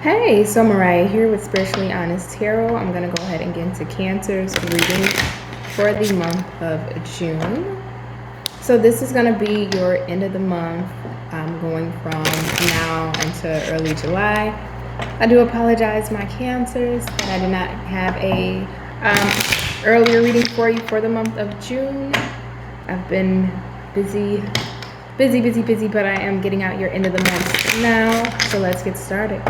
Hey, so Mariah here with Spiritually Honest Tarot. I'm going to go ahead and get into Cancer's reading for the month of June. So this is going to be your end of the month, going from now into early July. I do apologize, my Cancers, that I did not have a earlier reading for you for the month of June. I've been busy, but I am getting out your end of the month now. So let's get started.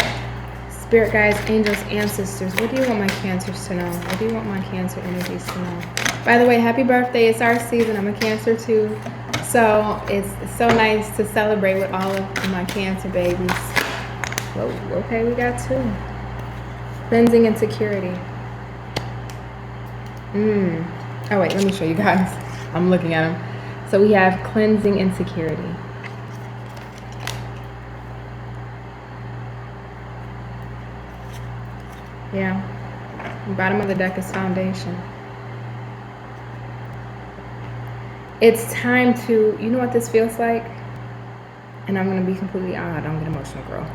Spirit guides, angels, ancestors, what do you want my Cancers to know? What do you want my Cancer energies to know? By the way, happy birthday. It's our season. I'm a Cancer too. So it's so nice to celebrate with all of my Cancer babies. Whoa, okay, we got two. Cleansing and security. Oh wait, let me show you guys. I'm looking at them. So we have cleansing and security. Yeah, the bottom of the deck is foundation. It's time to, you know what this feels like? And I'm going to be completely odd. I'm get emotional, girl.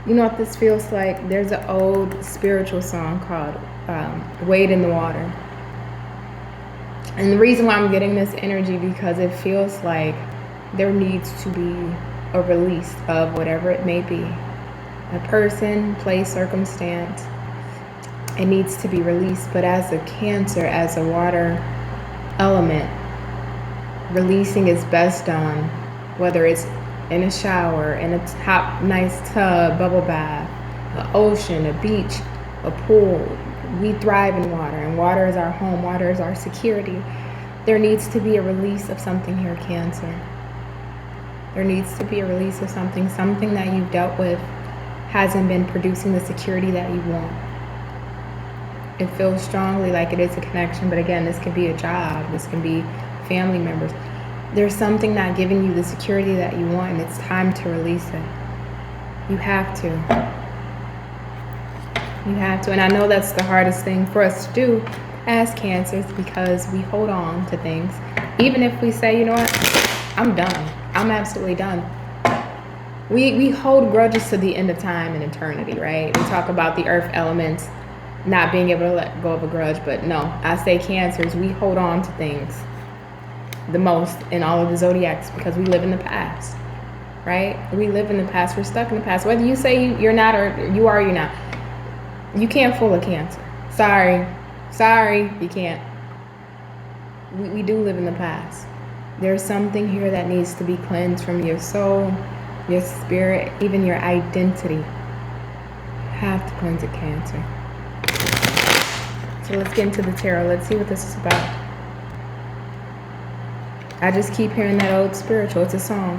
You know what this feels like? There's an old spiritual song called Wade in the Water. And the reason why I'm getting this energy, because it feels like there needs to be a release of whatever it may be. A person, place, circumstance. It needs to be released, but as a Cancer, as a water element, releasing is best done, whether it's in a shower, in a hot, nice tub, bubble bath, an ocean, a beach, a pool. We thrive in water, and water is our home, water is our security. There needs to be a release of something here, Cancer. There needs to be a release of something that you've dealt with hasn't been producing the security that you want. It feels strongly like it is a connection, but again, this could be a job, this can be family members. There's something not giving you the security that you want, and it's time to release it. You have to. You have to, and I know that's the hardest thing for us to do as Cancers, because we hold on to things. Even if we say, you know what, I'm done. I'm absolutely done. We hold grudges to the end of time and eternity, right? We talk about the earth elements not being able to let go of a grudge, but no, I say Cancers, we hold on to things the most in all of the zodiacs because we live in the past, right? We live in the past. We're stuck in the past. Whether you say you're not or you are, you're not. You can't fool a Cancer. Sorry, you can't. We do live in the past. There's something here that needs to be cleansed from your soul, your spirit, even your identity. You have to cleanse it, Cancer. So let's get into the tarot. Let's see what this is about. I just keep hearing that old spiritual. It's a song.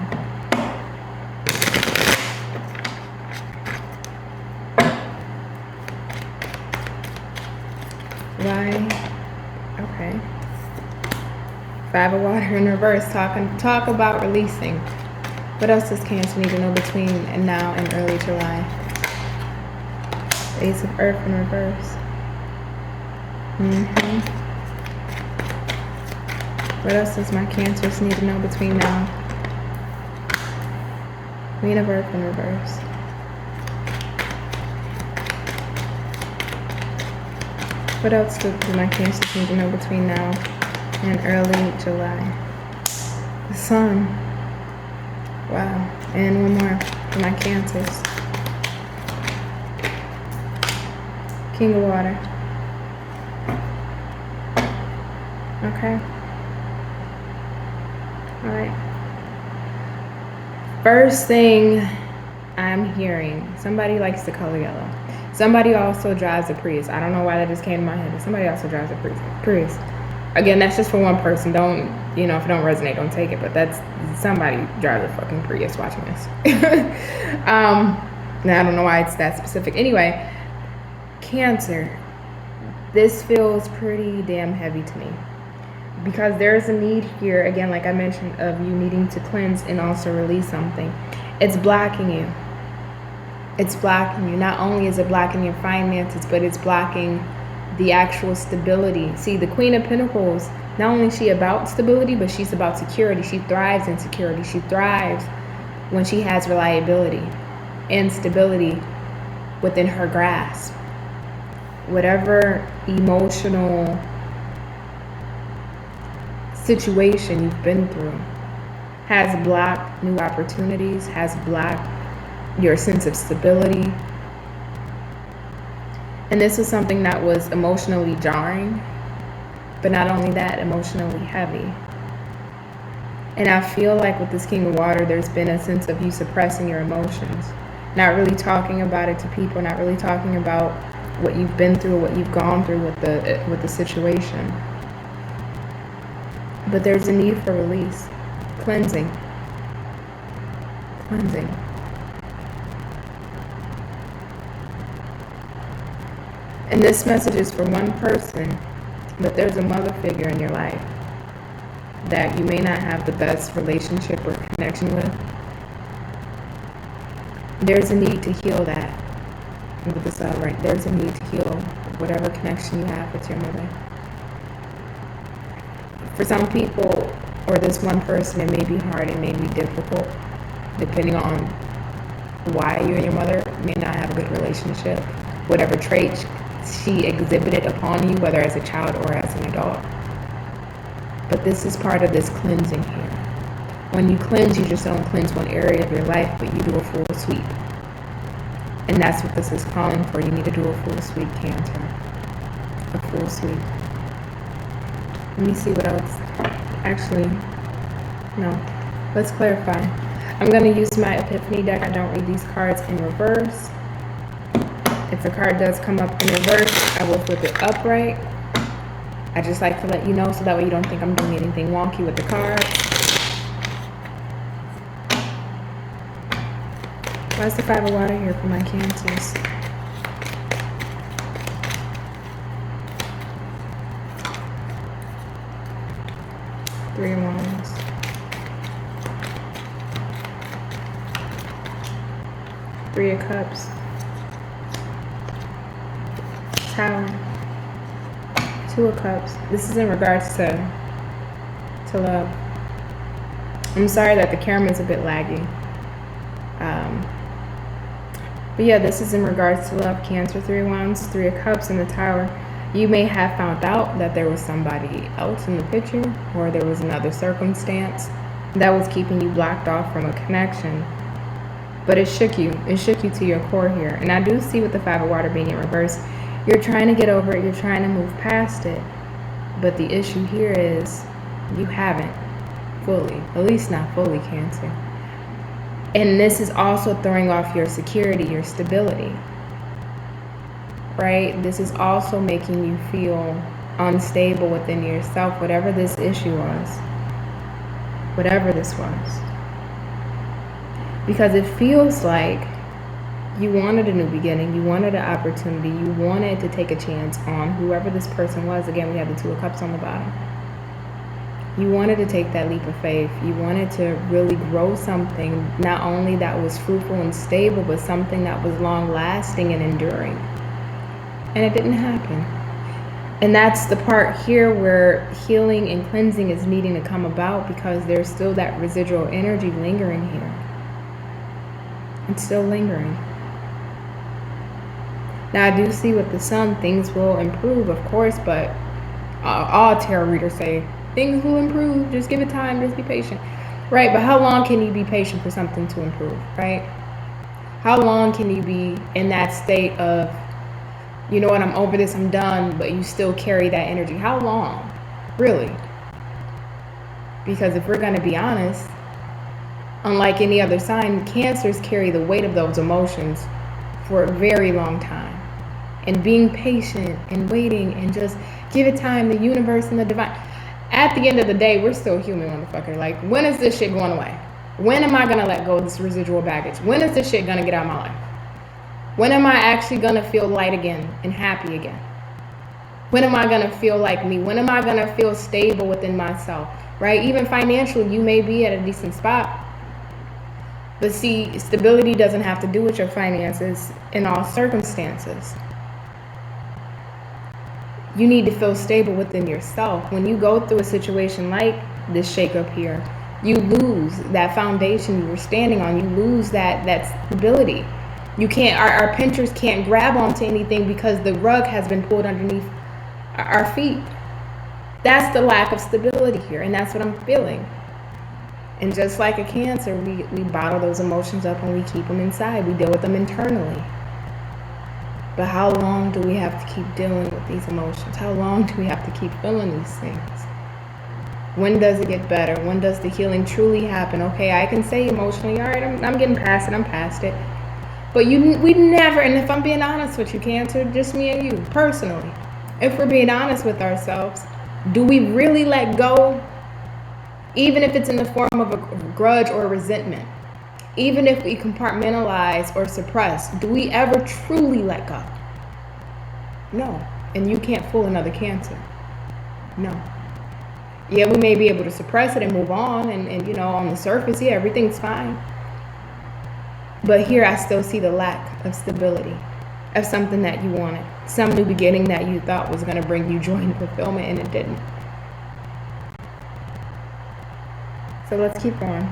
Why? Okay. Five of water in reverse. Talk about releasing. What else does Cancer need to know between now and early July? Ace of earth in reverse. What else does my Cancers need to know between now? Queen of earth in reverse. What else do my Cancers need to know between now and early July? The sun. Wow. And one more for my Cancers. King of water. Okay. All right. First thing I'm hearing, somebody likes the color yellow. Somebody also drives a Prius. I don't know why that just came to my head, but somebody also drives a Prius. Again, that's just for one person. Don't, if it don't resonate, don't take it. But that's somebody drives a fucking Prius watching this. Now I don't know why it's that specific. Anyway, Cancer. This feels pretty damn heavy to me. Because there's a need here, again, like I mentioned, of you needing to cleanse and also release something. It's blocking you. It's blocking you. Not only is it blocking your finances, but it's blocking the actual stability. See, the Queen of Pentacles, not only is she about stability, but she's about security. She thrives in security. She thrives when she has reliability and stability within her grasp. Whatever emotional situation you've been through has blocked new opportunities, has blocked your sense of stability. And this was something that was emotionally jarring, but not only that, emotionally heavy. And I feel like with this King of Water, there's been a sense of you suppressing your emotions, not really talking about it to people, not really talking about what you've been through, what you've gone through with the situation. But there's a need for release, cleansing. And this message is for one person, but there's a mother figure in your life that you may not have the best relationship or connection with. There's a need to heal that with the cell, right? There's a need to heal whatever connection you have with your mother. For some people, or this one person, it may be hard, it may be difficult, depending on why you and your mother may not have a good relationship, whatever traits she exhibited upon you, whether as a child or as an adult. But this is part of this cleansing here. When you cleanse, you just don't cleanse one area of your life, but you do a full sweep. And that's what this is calling for. You need to do a full sweep, Cancer. A full sweep. Let me see what else. Actually, no. Let's clarify. I'm going to use my Epiphany deck. I don't read these cards in reverse. If a card does come up in reverse, I will flip it upright. I just like to let you know so that way you don't think I'm doing anything wonky with the cards. Why is the Five of Water here for my Cancers? Three of Wands. Three of Cups. Tower. Two of Cups. This is in regards to love. I'm sorry that the camera's a bit laggy. But yeah, this is in regards to love, Cancer. Three of Wands, Three of Cups, and the Tower. You may have found out that there was somebody else in the picture, or there was another circumstance that was keeping you blocked off from a connection. But it shook you. It shook you to your core here. And I do see with the Five of Water being in reverse, you're trying to get over it. You're trying to move past it. But the issue here is you haven't fully, at least not fully, Cancer. And this is also throwing off your security, your stability, right? This is also making you feel unstable within yourself, whatever this issue was, whatever this was. Because it feels like you wanted a new beginning, you wanted an opportunity, you wanted to take a chance on whoever this person was. Again, we have the Two of Cups on the bottom. You wanted to take that leap of faith. You wanted to really grow something, not only that was fruitful and stable, but something that was long-lasting and enduring. And it didn't happen. And that's the part here where healing and cleansing is needing to come about, because there's still that residual energy lingering here. It's still lingering. Now, I do see with the Sun, things will improve, of course, but all tarot readers say, things will improve, just give it time, just be patient. Right, but how long can you be patient for something to improve, right? How long can you be in that state of, you know what, I'm over this, I'm done, but you still carry that energy? How long? Really? Because if we're going to be honest, unlike any other sign, Cancers carry the weight of those emotions for a very long time. And being patient and waiting and just give it time, the universe and the divine. At the end of the day, we're still human, motherfucker. Like, when is this shit going away? When am I going to let go of this residual baggage? When is this shit going to get out of my life? When am I actually going to feel light again and happy again? When am I going to feel like me? When am I going to feel stable within myself? Right? Even financially, you may be at a decent spot. But see, stability doesn't have to do with your finances in all circumstances. You need to feel stable within yourself. When you go through a situation like this shakeup here, you lose that foundation you were standing on. You lose that stability. You can't, our pinchers can't grab onto anything because the rug has been pulled underneath our feet. That's the lack of stability here, and that's what I'm feeling. And just like a Cancer, we bottle those emotions up and we keep them inside. We deal with them internally. But how long do we have to keep dealing with these emotions? How long do we have to keep feeling these things? When does it get better? When does the healing truly happen? Okay, I can say emotionally, all right, I'm getting past it, I'm past it. But we never, and if I'm being honest with you, Cancer, just me and you, personally, if we're being honest with ourselves, do we really let go? Even if it's in the form of a grudge or a resentment, even if we compartmentalize or suppress, do we ever truly let go? No. And you can't fool another Cancer. No. Yeah, we may be able to suppress it and move on, and you know, on the surface, yeah, everything's fine. But here I still see the lack of stability, of something that you wanted, some new beginning that you thought was going to bring you joy and fulfillment, and it didn't. So let's keep going.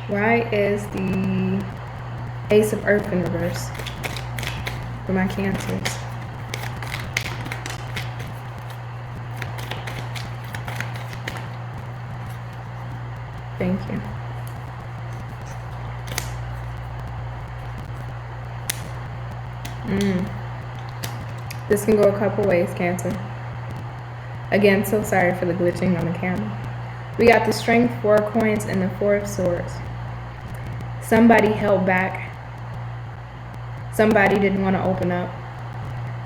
Why is the Ace of Earth in reverse for my Cancers? Thank you. This can go a couple ways, Cancer. Again, so sorry for the glitching on the camera. We got the Strength, 4 of Coins, and the 4 of Swords. Somebody held back. Somebody didn't want to open up.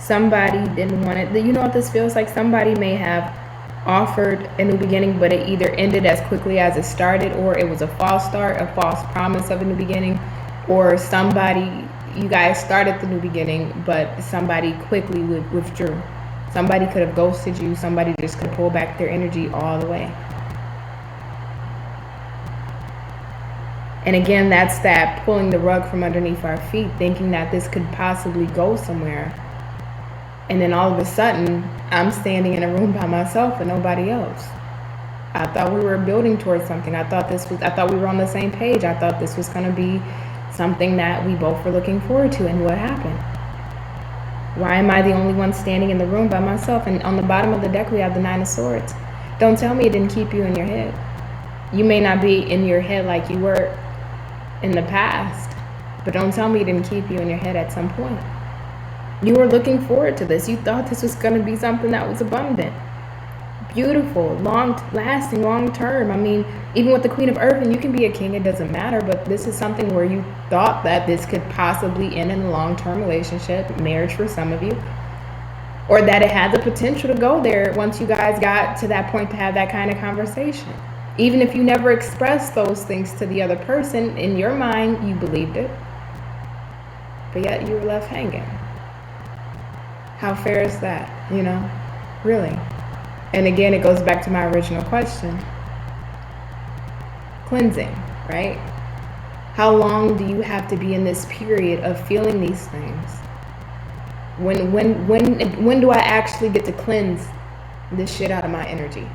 Somebody didn't want it. You know what this feels like? Somebody may have offered a new beginning, but it either ended as quickly as it started, or it was a false start, a false promise of a new beginning, or somebody, you guys started the new beginning, but somebody quickly withdrew. Somebody could have ghosted you. Somebody just could pull back their energy all the way. And again, that's that pulling the rug from underneath our feet, thinking that this could possibly go somewhere. And then all of a sudden, I'm standing in a room by myself and nobody else. I thought we were building towards something. I thought we were on the same page. I thought this was going to be something that we both were looking forward to. And what happened? Why am I the only one standing in the room by myself? And on the bottom of the deck, we have the 9 of Swords. Don't tell me it didn't keep you in your head. You may not be in your head like you were in the past, but don't tell me it didn't keep you in your head at some point. You were looking forward to this. You thought this was going to be something that was abundant, beautiful, long-lasting, long-term. I mean, even with the Queen of Earth, and you can be a king, it doesn't matter, but this is something where you thought that this could possibly end in a long-term relationship, marriage for some of you, or that it had the potential to go there once you guys got to that point to have that kind of conversation. Even if you never expressed those things to the other person, in your mind, you believed it, but yet you were left hanging. How fair is that, you know? Really? And again, it goes back to my original question. Cleansing, right? How long do you have to be in this period of feeling these things? When do I actually get to cleanse this shit out of my energy?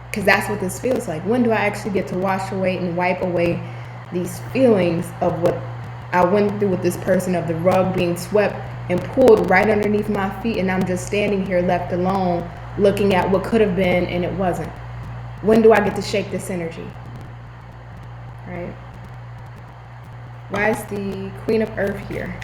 Because that's what this feels like. When do I actually get to wash away and wipe away these feelings of what I went through with this person, of the rug being swept and pulled right underneath my feet, and I'm just standing here left alone looking at what could have been and it wasn't? When do I get to shake this energy? Right? Why is the Queen of Earth here?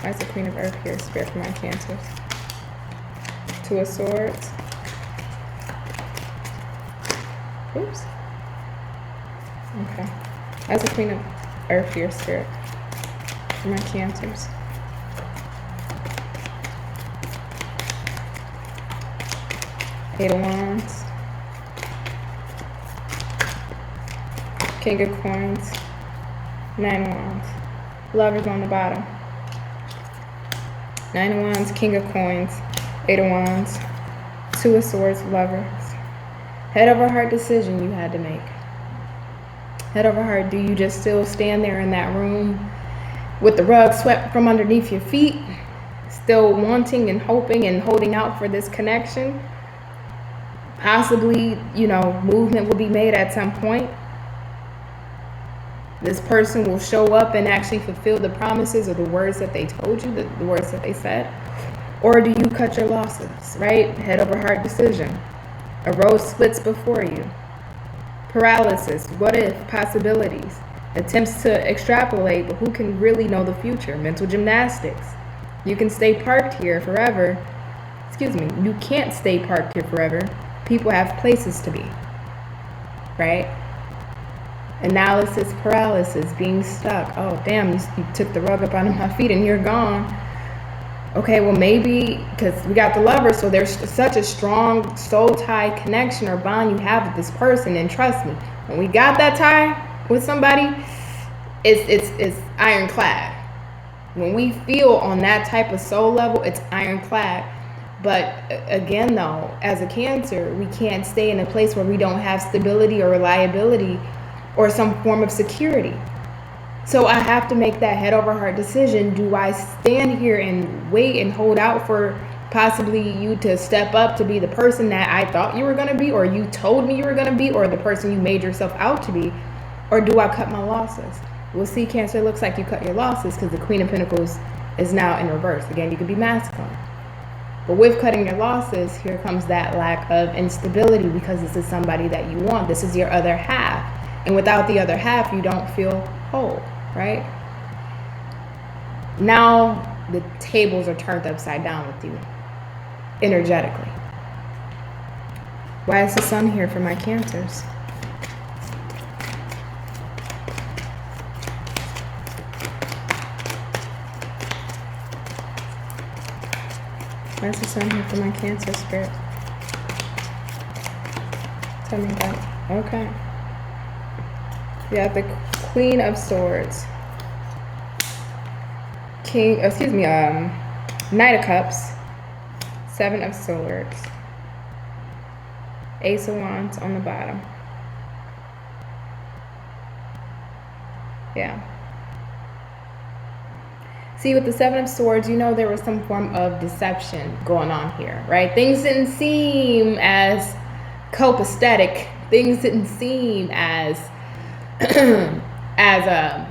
Why is the Queen of Earth here, Spirit, for my Cancers? 2 of Swords. Oops. Okay. Why is the Queen of Earth here, Spirit, for my Cancers? Eight of Wands. King of Coins. 9 of Wands. Lovers on the bottom. 9 of Wands, King of Coins, 8 of Wands, 2 of Swords, Lovers. Head over heart decision you had to make. Head over heart, do you just still stand there in that room with the rug swept from underneath your feet, still wanting and hoping and holding out for this connection? Possibly, movement will be made at some point. This person will show up and actually fulfill the promises or the words that they told you, the words that they said. Or do you cut your losses, right? Head over heart decision. A road splits before you. Paralysis, what if, possibilities. Attempts to extrapolate, but who can really know the future? Mental gymnastics. You can stay parked here forever. You can't stay parked here forever. People have places to be, right? Analysis paralysis, being stuck. Oh, damn, you took the rug up under my feet and you're gone. Okay, well, maybe because we got the lover, so there's such a strong soul tie connection or bond you have with this person. And trust me, when we got that tie with somebody, it's ironclad. When we feel on that type of soul level, it's ironclad. But again, though, as a Cancer, we can't stay in a place where we don't have stability or reliability or some form of security. So I have to make that head over heart decision. Do I stand here and wait and hold out for possibly you to step up to be the person that I thought you were going to be, or you told me you were going to be, or the person you made yourself out to be? Or do I cut my losses? We'll see, Cancer. It looks like you cut your losses because the Queen of Pentacles is now in reverse. Again, you could be masculine. But with cutting your losses, here comes that lack of instability because this is somebody that you want. This is your other half. And without the other half, you don't feel whole, right? Now the tables are turned upside down with you, energetically. Why is the Sun here for my Cancers? Why is the Sun here for my Cancer, Spirit? Tell me that. Okay. We have the Queen of Swords. Knight of Cups. Seven of Swords. Ace of Wands on the bottom. Yeah. See, with the Seven of Swords, there was some form of deception going on here, right? Things didn't seem as copacetic. Things didn't seem as as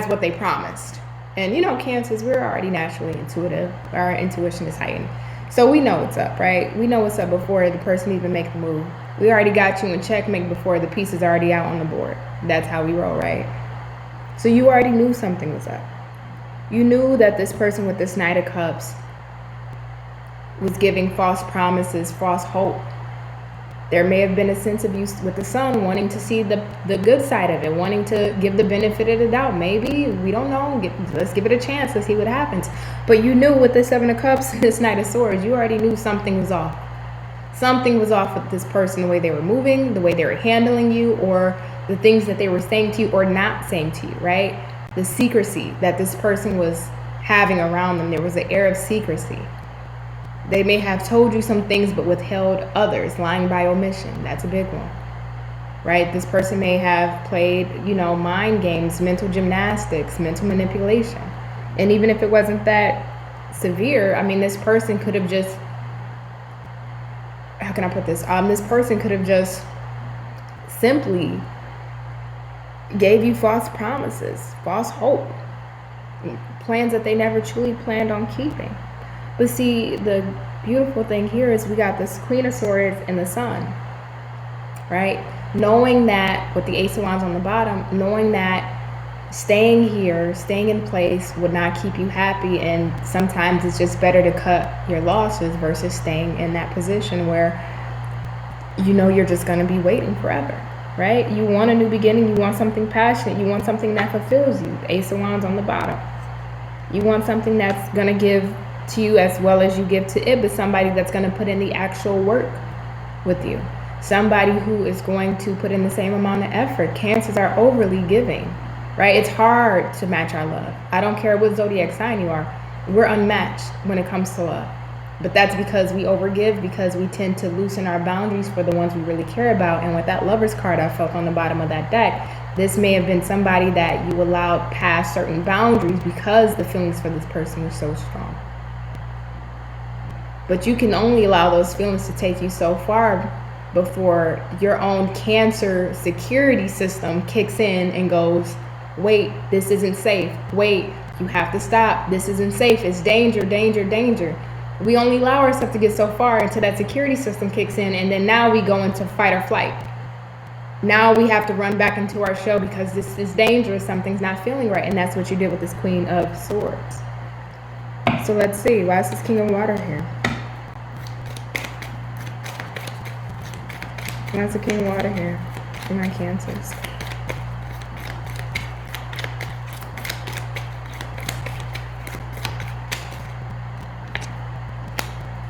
what they promised. And Cancers, we're already naturally intuitive. Our intuition is heightened, so we know what's up, right? We know what's up before the person even make the move. We already got you in checkmate before the piece is already out on the board. That's how we roll, right? So you already knew something was up. You knew that this person with this Knight of Cups was giving false promises, false hope. There may have been a sense of you with the Sun wanting to see the good side of it, wanting to give the benefit of the doubt. Maybe, we don't know. Let's give it a chance. Let's see what happens. But you knew with the Seven of Cups and this Knight of Swords, you already knew something was off. Something was off with this person, the way they were moving, the way they were handling you, or the things that they were saying to you or not saying to you, right? The secrecy that this person was having around them. There was an air of secrecy. They may have told you some things but withheld others, lying by omission. That's a big one, right? This person may have played, mind games, mental gymnastics, mental manipulation. And even if it wasn't that severe, this person could have just, how can I put this? This person could have just simply gave you false promises, false hope, plans that they never truly planned on keeping. But see, the beautiful thing here is we got this Queen of Swords and the Sun, right? Knowing that with the Ace of Wands on the bottom, knowing that staying here, staying in place would not keep you happy, and sometimes it's just better to cut your losses versus staying in that position where you're just going to be waiting forever, right? You want a new beginning, you want something passionate, you want something that fulfills you. Ace of Wands on the bottom. You want something that's going to give to you as well as you give to it, but somebody that's going to put in the actual work with you. Somebody who is going to put in the same amount of effort. Cancers are overly giving, right? It's hard to match our love. I don't care what zodiac sign you are. We're unmatched when it comes to love. But that's because we overgive, because we tend to loosen our boundaries for the ones we really care about. And with that Lover's card I felt on the bottom of that deck, this may have been somebody that you allowed past certain boundaries because the feelings for this person were so strong. But you can only allow those feelings to take you so far before your own Cancer security system kicks in and goes, wait, this isn't safe. Wait, you have to stop. This isn't safe. It's danger, danger, danger. We only allow ourselves to get so far until that security system kicks in, and then now we go into fight or flight. Now we have to run back into our show because this is dangerous. Something's not feeling right, and that's what you did with this Queen of Swords. So let's see. Why is this King of Water here? Why is the King of Water here for my Cancers?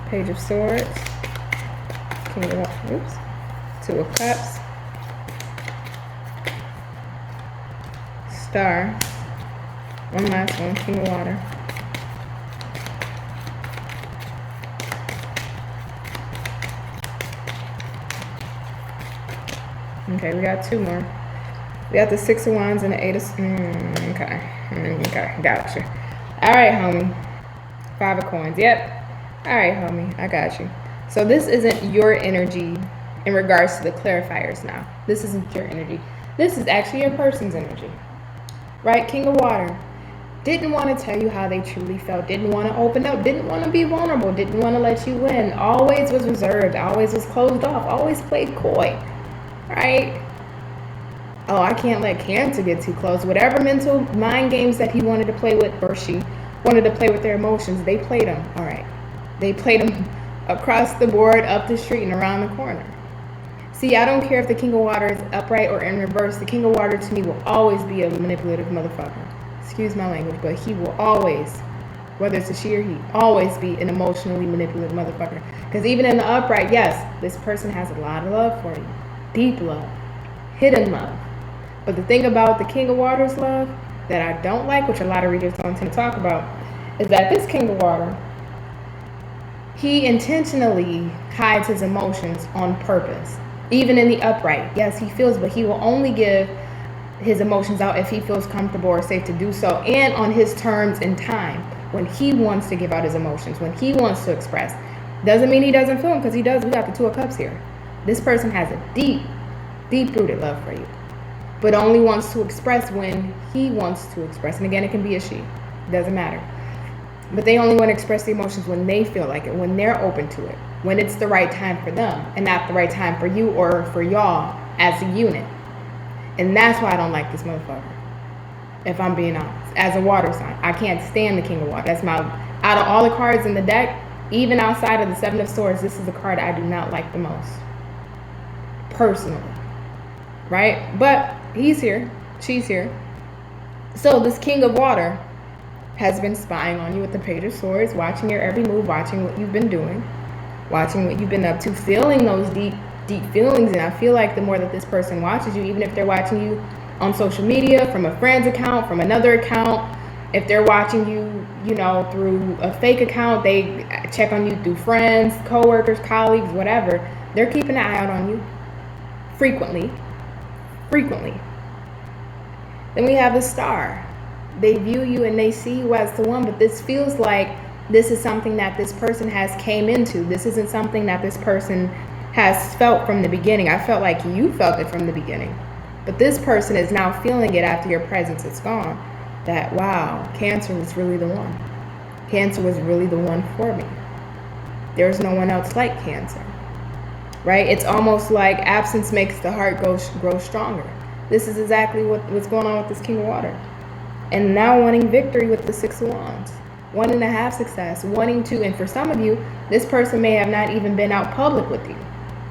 Page of Swords, King of Water, oops, Two of Cups, Star, one last one, King of Water. Okay, we got two more. We got the Six of Wands and the Eight of, okay, gotcha. All right, homie, Five of Coins, yep. All right, homie, I got you. So this isn't your energy in regards to the clarifiers now. This isn't your energy. This is actually your person's energy, right? King of Water. Didn't want to tell you how they truly felt. Didn't want to open up. Didn't want to be vulnerable. Didn't want to let you in. Always was reserved. Always was closed off. Always played coy, right? Oh, I can't let Cancer get too close. Whatever mental mind games that he wanted to play with, or she wanted to play with their emotions, they played them. All right. They played them across the board, up the street, and around the corner. See, I don't care if the King of Water is upright or in reverse. The King of Water to me will always be a manipulative motherfucker. Excuse my language, but he will always, whether it's a she or he, always be an emotionally manipulative motherfucker. Because even in the upright, yes, this person has a lot of love for you. Deep love. Hidden love. But the thing about the King of Water's love that I don't like, which a lot of readers don't tend to talk about, is that this King of Water, he intentionally hides his emotions on purpose. Even in the upright. Yes, he feels, but he will only give his emotions out if he feels comfortable or safe to do so, and on his terms and time, when he wants to give out his emotions, when he wants to express. Doesn't mean he doesn't feel them, because he does. We got the Two of Cups here. This person has a deep, deep-rooted love for you, but only wants to express when he wants to express. And again, it can be a she. It doesn't matter. But they only want to express the emotions when they feel like it, when they're open to it, when it's the right time for them and not the right time for you or for y'all as a unit. And that's why I don't like this motherfucker, if I'm being honest. As a water sign, I can't stand the King of Water. That's my, out of all the cards in the deck, even outside of the Seven of Swords, this is the card I do not like the most, personally, right? But he's here, she's here. So this King of Water has been spying on you with the Page of Swords, watching your every move, watching what you've been doing, watching what you've been up to, feeling those deep, deep feelings. And I feel like the more that this person watches you, even if they're watching you on social media, from a friend's account, from another account, if they're watching you, you know, through a fake account, they check on you through friends, coworkers, colleagues, whatever, they're keeping an eye out on you frequently. Then we have the Star. They view you and they see you as the one, but this feels like this is something that this person has came into. This isn't something that this person has felt from the beginning. I felt like you felt it from the beginning, but this person is now feeling it after your presence is gone. That, wow, Cancer was really the one. Cancer was really the one for me. There's no one else like Cancer, right? It's almost like absence makes the heart grow stronger. This is exactly what's going on with this King of Water. And now wanting victory with the Six of Wands. Wanting to have success. Wanting to, and for some of you, this person may have not even been out public with you.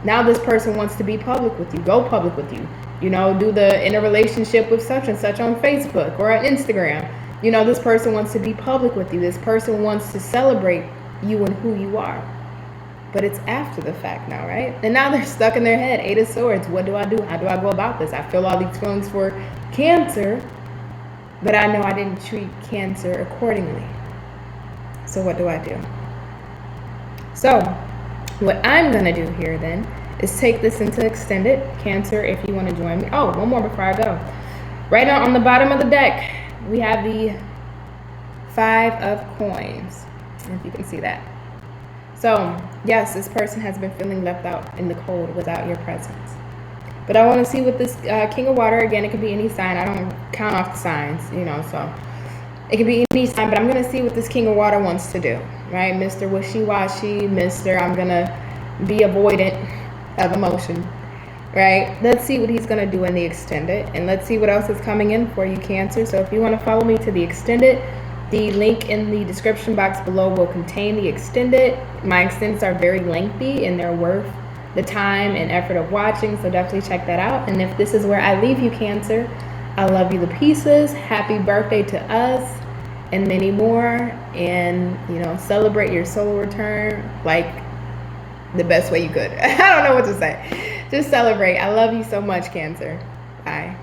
Now this person wants to be public with you. Go public with you. You know, do the in a relationship with such and such on Facebook or on Instagram. You know, this person wants to be public with you. This person wants to celebrate you and who you are. But it's after the fact now, right? And now they're stuck in their head. Eight of Swords. What do I do? How do I go about this? I feel all these feelings for Cancer, but I know I didn't treat Cancer accordingly. So what do I do? So what I'm going to do here then is take this into extended. Cancer, if you want to join me. Oh, one more before I go. Right now on the bottom of the deck, we have the Five of Coins. If you can see that. So, yes, this person has been feeling left out in the cold without your presence. But I want to see what this King of Water, again, it could be any sign. I don't count off the signs, so it could be any sign, but I'm going to see what this King of Water wants to do, right? Mr. Wishy-washy, Mr. I'm going to be avoidant of emotion, right? Let's see what he's going to do in the extended, and let's see what else is coming in for you, Cancer. So if you want to follow me to the extended, the link in the description box below will contain the extended. My extendeds are very lengthy and they're worth the time and effort of watching, so definitely check that out. And if this is where I leave you, Cancer, I love you to pieces. Happy birthday to us and many more. And, celebrate your solar return like the best way you could. I don't know what to say. Just celebrate. I love you so much, Cancer. Bye.